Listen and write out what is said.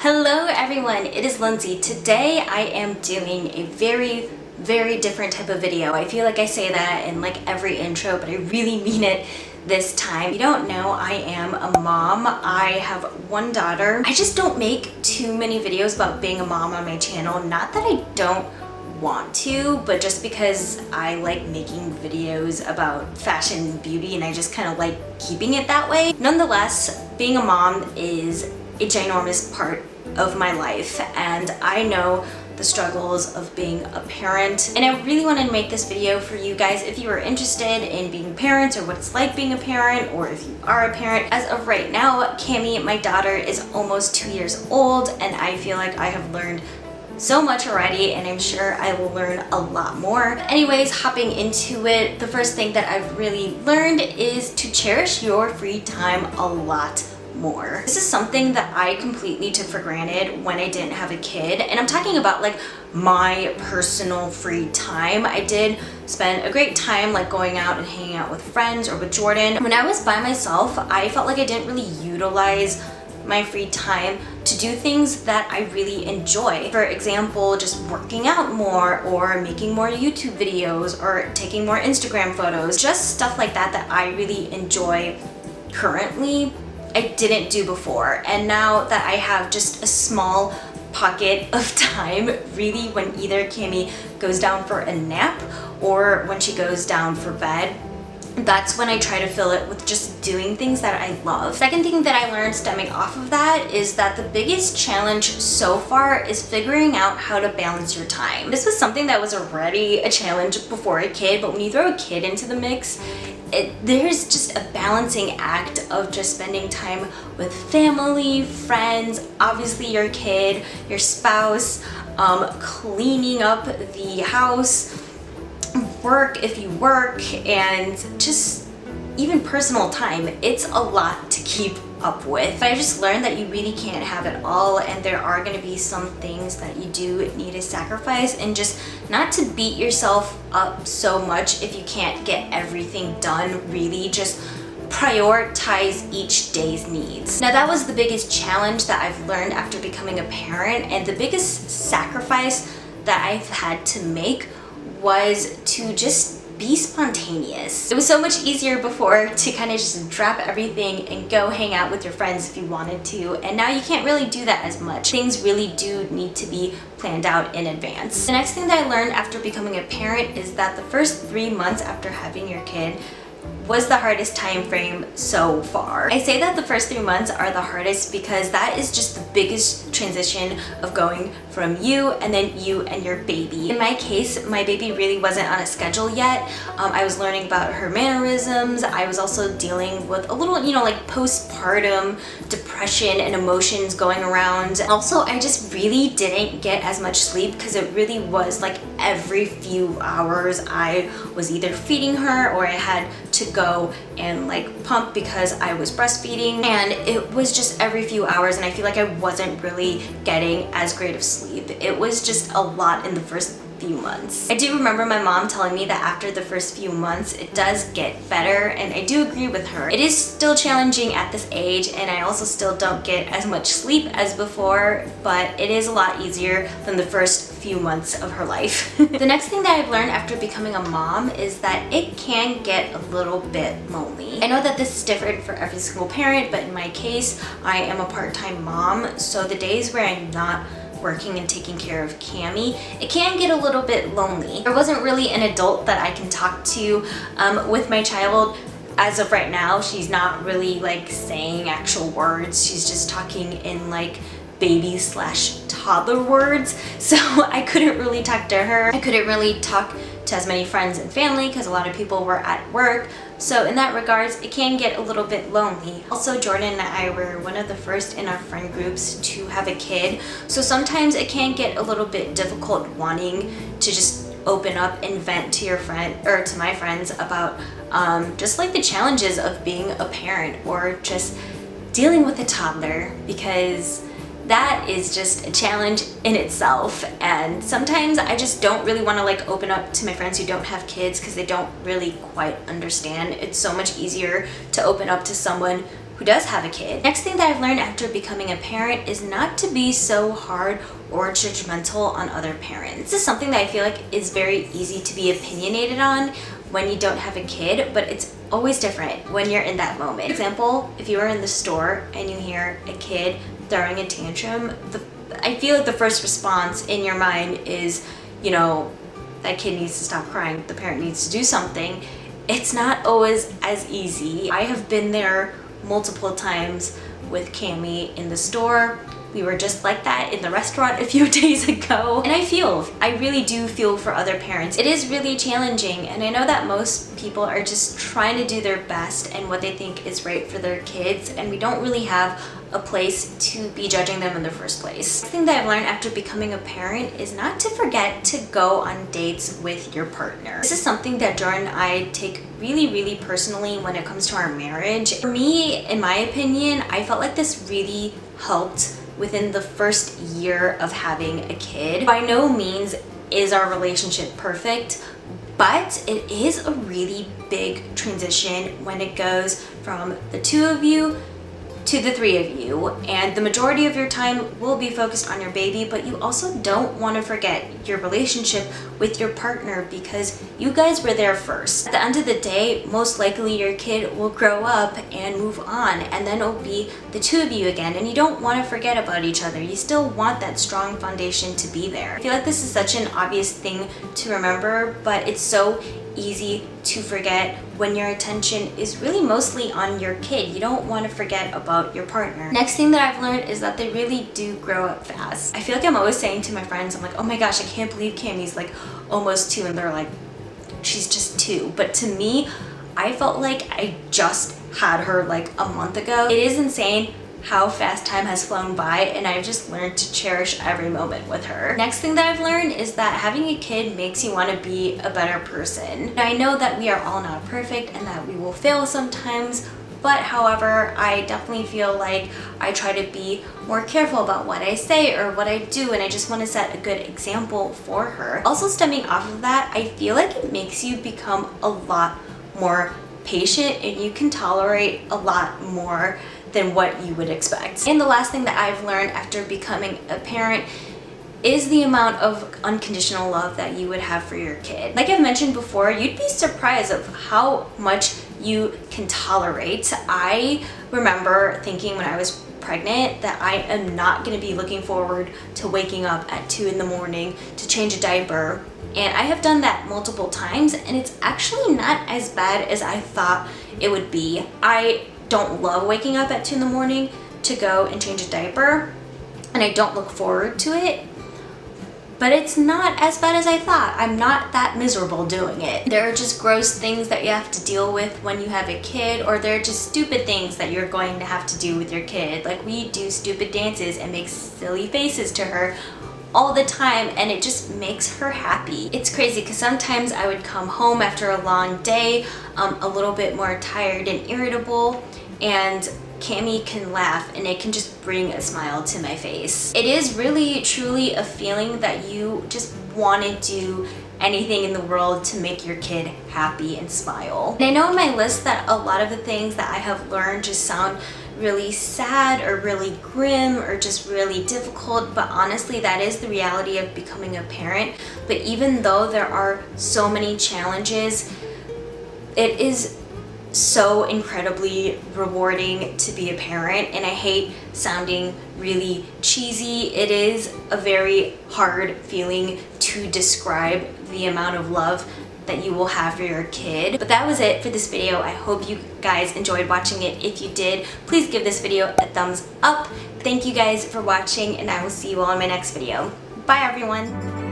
Hello everyone, it is Lindsay. Today I am doing a very different type of video. I feel like I say that in like every intro, but I really mean it this time. If you don't know, I am a mom. I have one daughter. I just don't make too many videos about being a mom on my channel. Not that I don't want to, but just because I like making videos about fashion and beauty and I just kind of like keeping it that way. Nonetheless, being a mom is a ginormous part of my life, and I know the struggles of being a parent, and I really wanted to make this video for you guys if you are interested in being parents or what it's like being a parent, or if you are a parent. As of right now, Cami, my daughter, is almost 2 years old, and I feel like I have learned so much already, and I'm sure I will learn a lot more. Anyways, hopping into it, the first thing that I've really learned is to cherish your free time a lot more. This is something that I completely took for granted when I didn't have a kid, and I'm talking about like my personal free time. I did spend a great time like going out and hanging out with friends or with Jordan. When I was by myself, I felt like I didn't really utilize my free time to do things that I really enjoy. For example, just working out more, or making more YouTube videos, or taking more Instagram photos, just stuff like that that I really enjoy currently. I didn't do before, and now that I have just a small pocket of time, really, when either Cami goes down for a nap or when she goes down for bed, that's when I try to fill it with just doing things that I love. Second thing that I learned stemming off of that is that the biggest challenge so far is figuring out how to balance your time. This was something that was already a challenge before a kid, but when you throw a kid into the mix, there's just a balancing act of just spending time with family, friends, obviously your kid, your spouse, cleaning up the house, work if you work, and just even personal time. It's a lot to keep up with. But I just learned that you really can't have it all, and there are going to be some things that you do need to sacrifice, and just not to beat yourself up so much if you can't get everything done. Really just prioritize each day's needs. Now, that was the biggest challenge that I've learned after becoming a parent, and the biggest sacrifice that I've had to make was to just be spontaneous. It was so much easier before to kind of just drop everything and go hang out with your friends if you wanted to, and now you can't really do that as much. Things really do need to be planned out in advance. The next thing that I learned after becoming a parent is that the first 3 months after having your kid was the hardest time frame so far. I say that the first 3 months are the hardest because that is just the biggest transition of going from you and then you and your baby. In my case, my baby really wasn't on a schedule yet. I was learning about her mannerisms. I was also dealing with a little, like postpartum depression and emotions going around. Also, I just really didn't get as much sleep because it really was like every few hours I was either feeding her or I had to go and like pump because I was breastfeeding, and it was just every few hours, and I feel like I wasn't really getting as great of sleep. It was just a lot in the first few months. I do remember my mom telling me that after the first few months it does get better, and I do agree with her. It is still challenging at this age, and I also still don't get as much sleep as before, but it is a lot easier than the first few months of her life. The next thing that I've learned after becoming a mom is that it can get a little bit lonely. I know that this is different for every single parent, but in my case, I am a part-time mom, so the days where I'm not working and taking care of Cami, it can get a little bit lonely. There wasn't really an adult that I can talk to with my child. As of right now, she's not really like saying actual words. She's just talking in like baby/toddler words, so I couldn't really talk to her. I couldn't really talk to as many friends and family because a lot of people were at work. So in that regards, it can get a little bit lonely. Also, Jordan and I were one of the first in our friend groups to have a kid, so sometimes it can get a little bit difficult wanting to just open up and vent to your friend or to my friends about just like the challenges of being a parent or just dealing with a toddler, because that is just a challenge in itself, and sometimes I just don't really want to like open up to my friends who don't have kids because they don't really quite understand. It's so much easier to open up to someone who does have a kid. Next thing that I've learned after becoming a parent is not to be so hard or judgmental on other parents. This is something that I feel like is very easy to be opinionated on when you don't have a kid, but it's always different when you're in that moment. For example, if you are in the store and you hear a kid throwing a tantrum, I feel like the first response in your mind is, you know, that kid needs to stop crying, the parent needs to do something. It's not always as easy. I have been there multiple times with Cami in the store. We were just like that in the restaurant a few days ago. And I really do feel for other parents. It is really challenging, and I know that most people are just trying to do their best and what they think is right for their kids, and we don't really have a place to be judging them in the first place. The thing that I've learned after becoming a parent is not to forget to go on dates with your partner. This is something that Jordan and I take really personally when it comes to our marriage. For me, in my opinion, I felt like this really helped within the first year of having a kid. By no means is our relationship perfect, but it is a really big transition when it goes from the two of you to the three of you, and the majority of your time will be focused on your baby, but you also don't want to forget your relationship with your partner because you guys were there first. At the end of the day, most likely your kid will grow up and move on, and then it'll be the two of you again, and you don't want to forget about each other. You still want that strong foundation to be there. I feel like this is such an obvious thing to remember, but it's so easy to forget when your attention is really mostly on your kid. You don't want to forget about your partner. Next thing that I've learned is that they really do grow up fast. I feel like I'm always saying to my friends, I'm like, oh my gosh, I can't believe Cami's like almost 2, and they're like, she's just 2. But to me, I felt like I just had her like a month ago. It is insane how fast time has flown by, and I've just learned to cherish every moment with her. Next thing that I've learned is that having a kid makes you want to be a better person. I know that we are all not perfect and that we will fail sometimes, but however, I definitely feel like I try to be more careful about what I say or what I do, and I just want to set a good example for her. Also, stemming off of that, I feel like it makes you become a lot more patient, and you can tolerate a lot more than what you would expect. And the last thing that I've learned after becoming a parent is the amount of unconditional love that you would have for your kid. Like I've mentioned before, you'd be surprised of how much you can tolerate. I remember thinking when I was pregnant that I am not going to be looking forward to waking up at 2 in the morning to change a diaper. And I have done that multiple times, and it's actually not as bad as I thought it would be. I don't love waking up at 2 in the morning to go and change a diaper, and I don't look forward to it, but it's not as bad as I thought. I'm not that miserable doing it. There are just gross things that you have to deal with when you have a kid, or there are just stupid things that you're going to have to do with your kid. Like we do stupid dances and make silly faces to her all the time, and it just makes her happy. It's crazy because sometimes I would come home after a long day, a little bit more tired and irritable, and Cami can laugh and it can just bring a smile to my face. It is really truly a feeling that you just want to do anything in the world to make your kid happy and smile. And I know in my list that a lot of the things that I have learned just sound really sad or really grim or just really difficult, but honestly that is the reality of becoming a parent. But even though there are so many challenges, it is so incredibly rewarding to be a parent, and I hate sounding really cheesy. It is a very hard feeling to describe the amount of love that you will have for your kid. But that was it for this video. I hope you guys enjoyed watching it. If you did, please give this video a thumbs up. Thank you guys for watching, and I will see you all in my next video. Bye everyone.